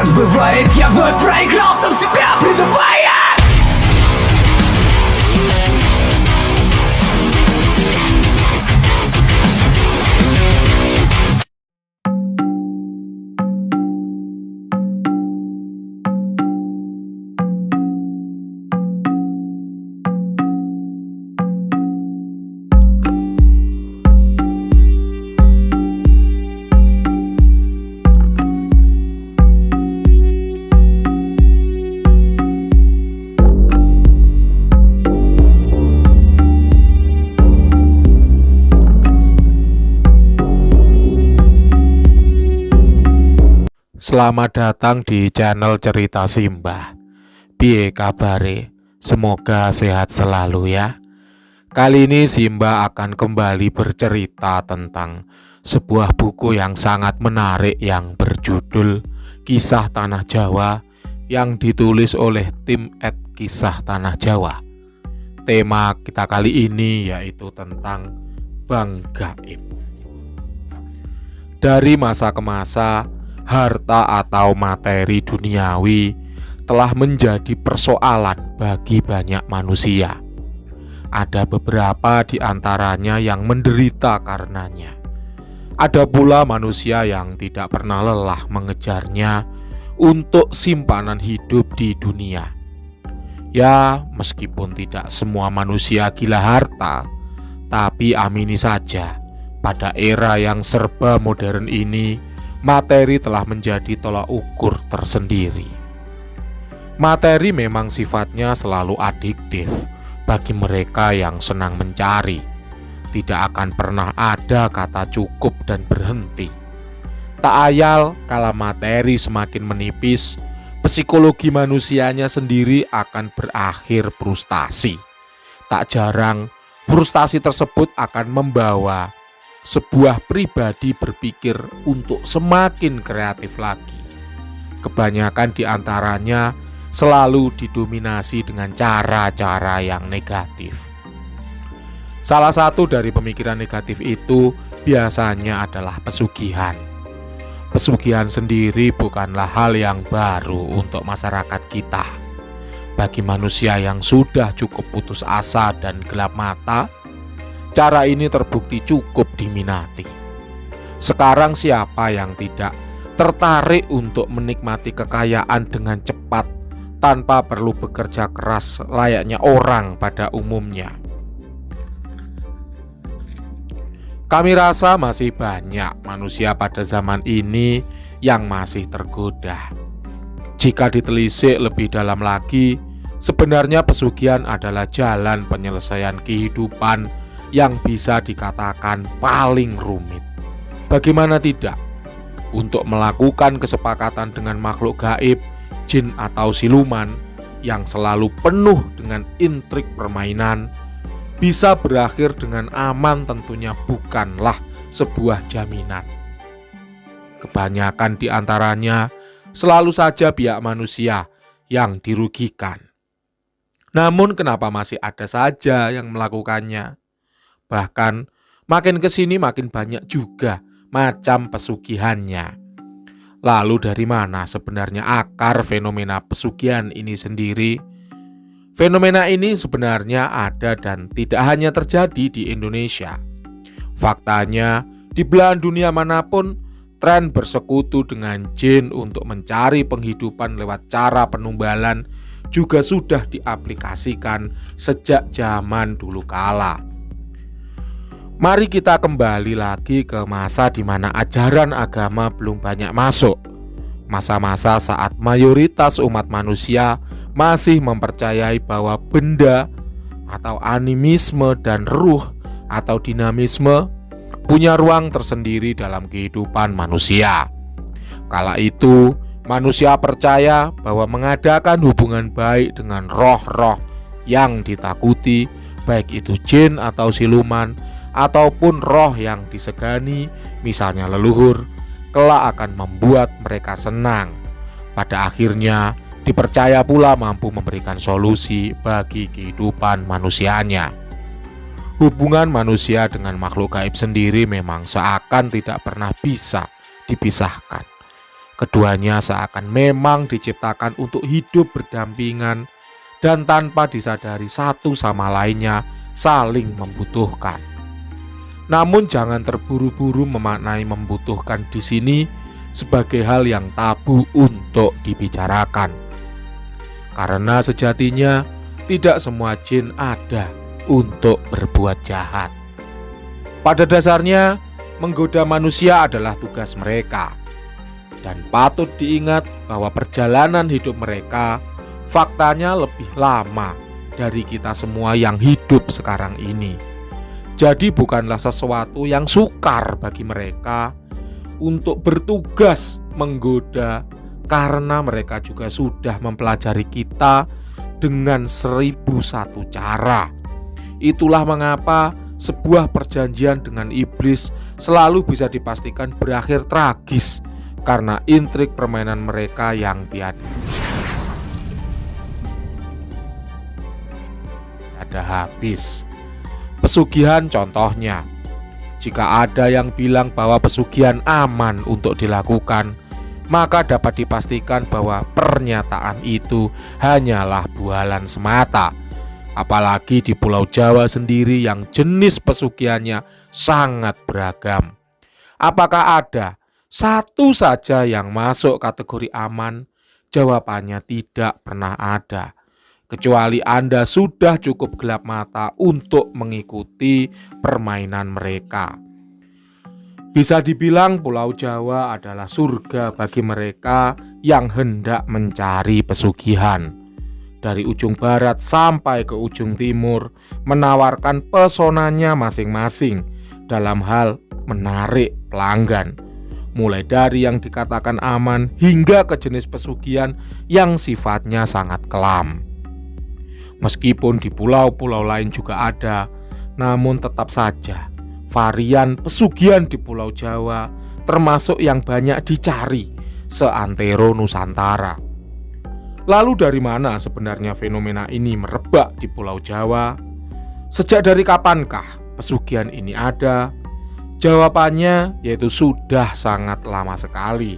Так бывает, я вновь проиграл сам себя, предавая. Selamat datang di channel Cerita Simbah. Piye kabare? Semoga sehat selalu ya. Kali ini Simbah akan kembali bercerita tentang sebuah buku yang sangat menarik yang berjudul Kisah Tanah Jawa yang ditulis oleh tim @Kisah Tanah Jawa. Tema kita kali ini yaitu tentang Bank Gaib. Dari masa ke masa, harta atau materi duniawi telah menjadi persoalan bagi banyak manusia. Ada beberapa di antaranya yang menderita karenanya. Ada pula manusia yang tidak pernah lelah mengejarnya untuk simpanan hidup di dunia. Ya, meskipun tidak semua manusia gila harta, tapi amini saja, pada era yang serba modern ini, materi telah menjadi tolak ukur tersendiri. Materi memang sifatnya selalu adiktif bagi mereka yang senang mencari. Tidak akan pernah ada kata cukup dan berhenti. Tak ayal kala materi semakin menipis, psikologi manusianya sendiri akan berakhir frustasi. Tak jarang, frustasi tersebut akan membawa sebuah pribadi berpikir untuk semakin kreatif lagi. Kebanyakan di antaranya selalu didominasi dengan cara-cara yang negatif. Salah satu dari pemikiran negatif itu biasanya adalah pesugihan. Pesugihan sendiri bukanlah hal yang baru untuk masyarakat kita. Bagi manusia yang sudah cukup putus asa dan gelap mata, cara ini terbukti cukup diminati. Sekarang siapa yang tidak tertarik untuk menikmati kekayaan dengan cepat tanpa perlu bekerja keras layaknya orang pada umumnya? Kami rasa masih banyak manusia pada zaman ini yang masih tergoda. Jika ditelisik lebih dalam lagi, sebenarnya pesugihan adalah jalan penyelesaian kehidupan yang bisa dikatakan paling rumit. Bagaimana tidak? Untuk melakukan kesepakatan dengan makhluk gaib, jin atau siluman yang selalu penuh dengan intrik permainan, bisa berakhir dengan aman tentunya bukanlah sebuah jaminan. Kebanyakan di antaranya selalu saja pihak manusia yang dirugikan. Namun kenapa masih ada saja yang melakukannya? Bahkan makin kesini makin banyak juga macam pesugihannya. Lalu dari mana sebenarnya akar fenomena pesugihan ini sendiri? Fenomena ini sebenarnya ada dan tidak hanya terjadi di Indonesia. Faktanya, di belahan dunia manapun, tren bersekutu dengan jin untuk mencari penghidupan lewat cara penumbalan juga sudah diaplikasikan sejak zaman dulu kala. Mari kita kembali lagi ke masa di mana ajaran agama belum banyak masuk. Masa-masa saat mayoritas umat manusia masih mempercayai bahwa benda atau animisme dan ruh atau dinamisme punya ruang tersendiri dalam kehidupan manusia. Kala itu, manusia percaya bahwa mengadakan hubungan baik dengan roh-roh yang ditakuti, baik itu jin atau siluman, ataupun roh yang disegani, misalnya leluhur, kelak akan membuat mereka senang. Pada akhirnya, dipercaya pula mampu memberikan solusi bagi kehidupan manusianya. Hubungan manusia dengan makhluk gaib sendiri memang seakan tidak pernah bisa dipisahkan. Keduanya seakan memang diciptakan untuk hidup berdampingan dan tanpa disadari satu sama lainnya saling membutuhkan. Namun jangan terburu-buru memaknai membutuhkan di sini sebagai hal yang tabu untuk dibicarakan. Karena sejatinya tidak semua jin ada untuk berbuat jahat. Pada dasarnya, menggoda manusia adalah tugas mereka. Dan patut diingat bahwa perjalanan hidup mereka faktanya lebih lama dari kita semua yang hidup sekarang ini. Jadi bukanlah sesuatu yang sukar bagi mereka untuk bertugas menggoda, karena mereka juga sudah mempelajari kita dengan 1001 cara. Itulah mengapa sebuah perjanjian dengan iblis selalu bisa dipastikan berakhir tragis karena intrik permainan mereka yang tiada habis. Pesugihan contohnya. Jika ada yang bilang bahwa pesugihan aman untuk dilakukan, maka dapat dipastikan bahwa pernyataan itu hanyalah bualan semata. Apalagi di Pulau Jawa sendiri yang jenis pesugihannya sangat beragam. Apakah ada satu saja yang masuk kategori aman? Jawabannya tidak pernah ada. Kecuali Anda sudah cukup gelap mata untuk mengikuti permainan mereka. Bisa dibilang Pulau Jawa adalah surga bagi mereka yang hendak mencari pesugihan. Dari ujung barat sampai ke ujung timur, menawarkan pesonanya masing-masing dalam hal menarik pelanggan. Mulai dari yang dikatakan aman hingga ke jenis pesugihan yang sifatnya sangat kelam. Meskipun di pulau-pulau lain juga ada, namun tetap saja varian pesugihan di Pulau Jawa termasuk yang banyak dicari seantero Nusantara. Lalu dari mana sebenarnya fenomena ini merebak di Pulau Jawa? Sejak dari kapankah pesugihan ini ada? Jawabannya yaitu sudah sangat lama sekali.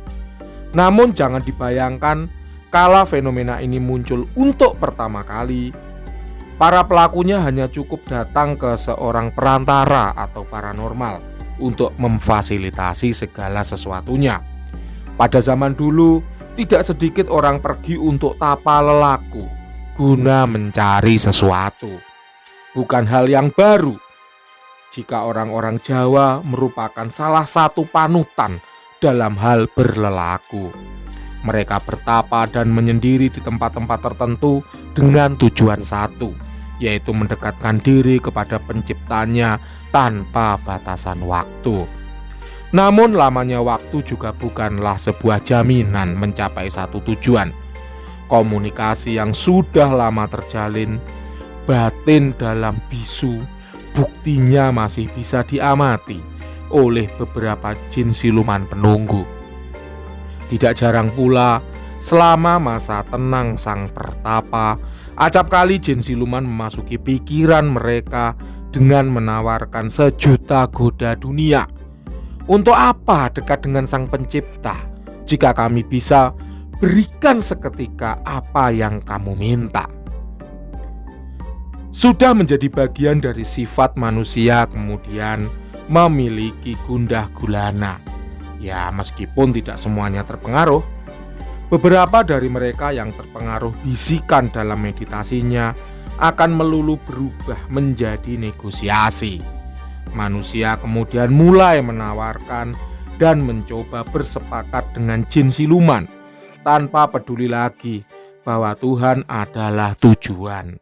Namun jangan dibayangkan kala fenomena ini muncul untuk pertama kali, para pelakunya hanya cukup datang ke seorang perantara atau paranormal untuk memfasilitasi segala sesuatunya. Pada zaman dulu, tidak sedikit orang pergi untuk tapa lelaku guna mencari sesuatu. Bukan hal yang baru jika orang-orang Jawa merupakan salah satu panutan dalam hal berlelaku. Mereka bertapa dan menyendiri di tempat-tempat tertentu dengan tujuan satu, yaitu mendekatkan diri kepada penciptanya tanpa batasan waktu. Namun lamanya waktu juga bukanlah sebuah jaminan mencapai satu tujuan. Komunikasi yang sudah lama terjalin, batin dalam bisu, buktinya masih bisa diamati oleh beberapa jin siluman penunggu. Tidak jarang pula, selama masa tenang sang pertapa, acap kali jin siluman memasuki pikiran mereka dengan menawarkan sejuta goda dunia. Untuk apa dekat dengan sang pencipta jika kami bisa berikan seketika apa yang kamu minta? Sudah menjadi bagian dari sifat manusia kemudian memiliki gundah gulana. Ya, meskipun tidak semuanya terpengaruh, beberapa dari mereka yang terpengaruh bisikan dalam meditasinya akan melulu berubah menjadi negosiasi. Manusia kemudian mulai menawarkan dan mencoba bersepakat dengan jin siluman tanpa peduli lagi bahwa Tuhan adalah tujuan.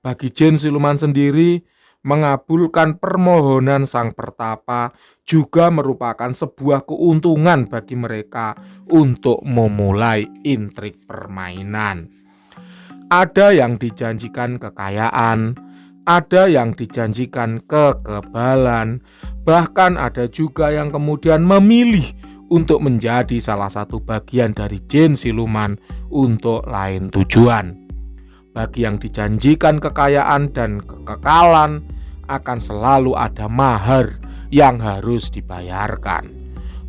Bagi jin siluman sendiri, mengabulkan permohonan sang pertapa juga merupakan sebuah keuntungan bagi mereka untuk memulai intrik permainan. Ada yang dijanjikan kekayaan, ada yang dijanjikan kekebalan, bahkan ada juga yang kemudian memilih untuk menjadi salah satu bagian dari jin siluman untuk lain tujuan. Bagi yang dijanjikan kekayaan dan kekekalan, akan selalu ada mahar yang harus dibayarkan.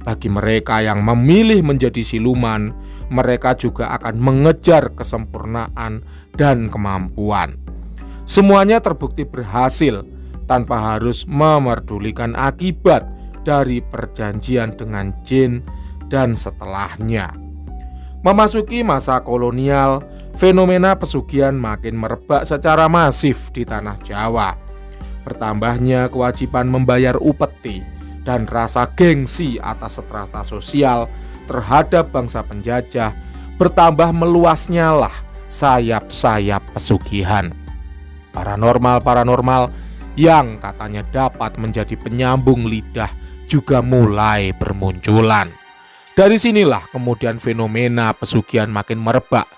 Bagi mereka yang memilih menjadi siluman, mereka juga akan mengejar kesempurnaan dan kemampuan. Semuanya terbukti berhasil tanpa harus memerdulikan akibat dari perjanjian dengan jin dan setelahnya. Memasuki masa kolonial, fenomena pesugihan makin merebak secara masif di tanah Jawa. Bertambahnya kewajiban membayar upeti dan rasa gengsi atas strata sosial terhadap bangsa penjajah, bertambah meluasnya lah sayap-sayap pesugihan. Paranormal yang katanya dapat menjadi penyambung lidah juga mulai bermunculan. Dari sinilah kemudian fenomena pesugihan makin merebak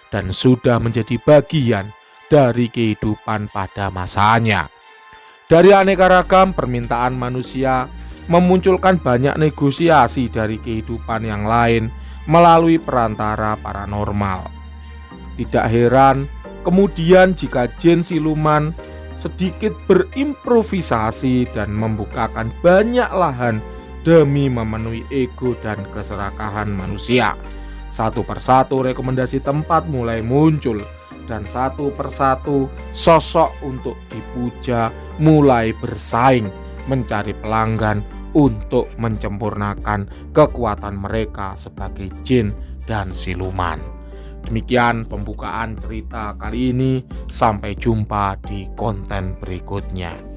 dan sudah menjadi bagian dari kehidupan pada masanya. Dari aneka ragam permintaan manusia memunculkan banyak negosiasi dari kehidupan yang lain melalui perantara paranormal. Tidak heran kemudian jika jin siluman sedikit berimprovisasi dan membukakan banyak lahan demi memenuhi ego dan keserakahan manusia. Satu persatu rekomendasi tempat mulai muncul dan satu persatu sosok untuk dipuja mulai bersaing mencari pelanggan untuk menyempurnakan kekuatan mereka sebagai jin dan siluman. Demikian pembukaan cerita kali ini. Sampai jumpa di konten berikutnya.